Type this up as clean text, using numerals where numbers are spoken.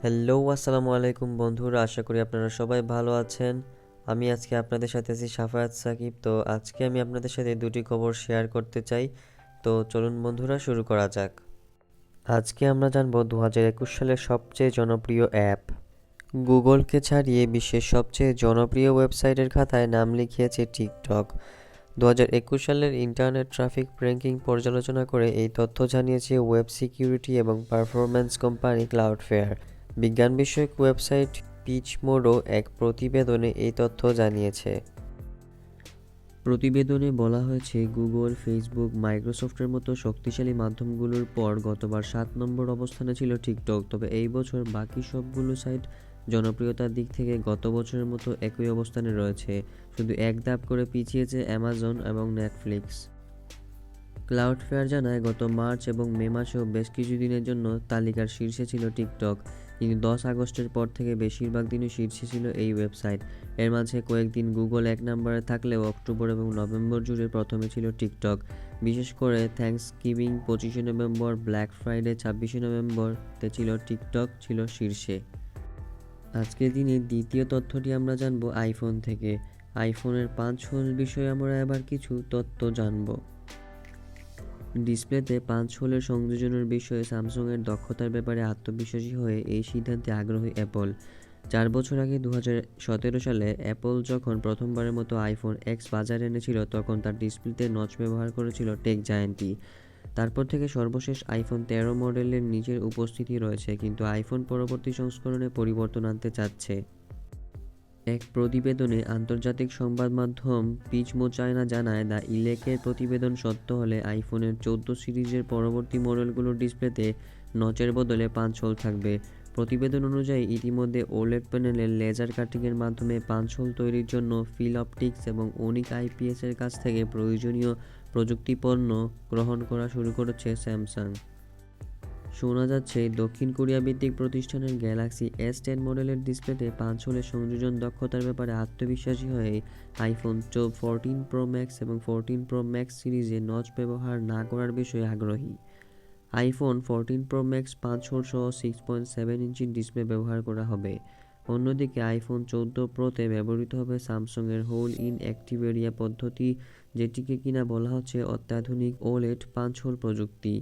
Hello আসসালামু আলাইকুম বন্ধুরা, আশা করি আপনারা সবাই ভালো আছেন। আমি আজকে আপনাদের সাথে আছি সাফায়াত সাকিব। তো আজকে আমি আপনাদের সাথে দুটি খবর শেয়ার করতে চাই। তো চলুন বন্ধুরা, শুরু করা যাক। আজকে আমরা জানবো 2021 সালের সবচেয়ে জনপ্রিয় অ্যাপ। গুগলকে ছাড়িয়ে বিশ্বের সবচেয়ে জনপ্রিয় ওয়েবসাইটের খাতায় নাম লিখিয়েছে টিকটক। 2021 সালের ইন্টারনেট ট্রাফিক র্যাঙ্কিং পর্যালোচনা করে এই তথ্য জানিয়েছে ওয়েব সিকিউরিটি এবং পারফরম্যান্স কোম্পানি ক্লাউডফেয়ার। বিজ্ঞান বিষয়ক ওয়েবসাইট পিচমোডও এক প্রতিবেদনে এই তথ্য জানিয়েছে। প্রতিবেদনে বলা হয়েছে, গুগল, ফেসবুক, মাইক্রোসফটের মতো শক্তিশালী মাধ্যমগুলোর পর গতবার 7 নম্বর অবস্থানে ছিল টিকটক। তবে এই বছর বাকি সবগুলো সাইট জনপ্রিয়তার দিক থেকে গত বছরের মতো একই অবস্থানে রয়েছে। শুধু এক ধাপ করে পিছিয়েছে অ্যামাজন এবং নেটফ্লিক্স। ক্লাউডফেয়ার জানায়, গত মার্চ এবং মে মাসেও বেশ কিছু দিনের জন্য তালিকার শীর্ষে ছিল টিকটক, কিন্তু 10 আগস্টের পর থেকে বেশিরভাগ দিনই শীর্ষে ছিল এই ওয়েবসাইট। এর মাঝে কয়েকদিন গুগল 1 নম্বরে থাকলেও অক্টোবর এবং নভেম্বর জুড়ে প্রথমে ছিল টিকটক। বিশেষ করে থ্যাঙ্কসগিভিং 25শে নভেম্বর, ব্ল্যাক ফ্রাইডে 26শে নভেম্বরতে টিকটক ছিল শীর্ষে। আজকের দিনে দ্বিতীয় তথ্যটি আমরা জানবো আইফোন থেকে। আইফোনের 5 হোল বিষয়ে আমরা এবার কিছু তথ্য জানবো। ডিসপ্লেতে 5 হোলের সংযোজনের বিষয়ে স্যামসাংয়ের দক্ষতার ব্যাপারে আত্মবিশ্বাসী হয়ে এই সিদ্ধান্তে আগ্রহী অ্যাপল। 4 বছর আগে 2017 সালে অ্যাপল যখন প্রথমবারের মতো আইফোন এক্স বাজারে এনেছিল, তখন তার ডিসপ্লেতে নচ ব্যবহার করেছিল টেক জায়ান্টটি। তারপর থেকে সর্বশেষ আইফোন 13 মডেলের নিচের উপস্থিতি রয়েছে, কিন্তু আইফোন পরবর্তী সংস্করণে পরিবর্তন আনতে চাচ্ছে। এক প্রতিবেদনে আন্তর্জাতিক সংবাদ মাধ্যম পিচমো চায়না জানায়, দ্য ইলেকের প্রতিবেদন সত্য হলে আইফোনের 14 সিরিজের পরবর্তী মডেলগুলোর ডিসপ্লেতে নচের বদলে 5 হোল থাকবে। প্রতিবেদন অনুযায়ী ইতিমধ্যে ওলেড প্যানেলের লেজার কাটিংয়ের মাধ্যমে 5 হোল তৈরির জন্য ফিল অপটিক্স এবং ওনিক আইপিএসের কাছ থেকে প্রয়োজনীয় প্রযুক্তিপণ্য গ্রহণ করা শুরু করেছে স্যামসাং। শোনা যাচ্ছে, দক্ষিণ কোরিয়া ভিত্তিক প্রতিষ্ঠানের গ্যালাক্সি S10 মডেলের ডিসপ্লেতে 5 হোলের সংযোজন দক্ষতার ব্যাপারে আত্মবিশ্বাসী হয়ে আইফোন 14 প্রো ম্যাক্স এবং 14 প্রো ম্যাক্স সিরিজে নচ ব্যবহার না করার বিষয়ে আগ্রহী। আইফোন 14 প্রো ম্যাক্স 5 হোল সহ 6.7 ইঞ্চির ডিসপ্লে ব্যবহার করা হবে। অন্যদিকে আইফোন 14 প্রোতে ব্যবহৃত হবে স্যামসাংয়ের হোল ইন অ্যাক্টিভ এরিয়া পদ্ধতি, যেটিকে কিনা বলা হচ্ছে অত্যাধুনিক ওলেড 5 হোল প্রযুক্তি।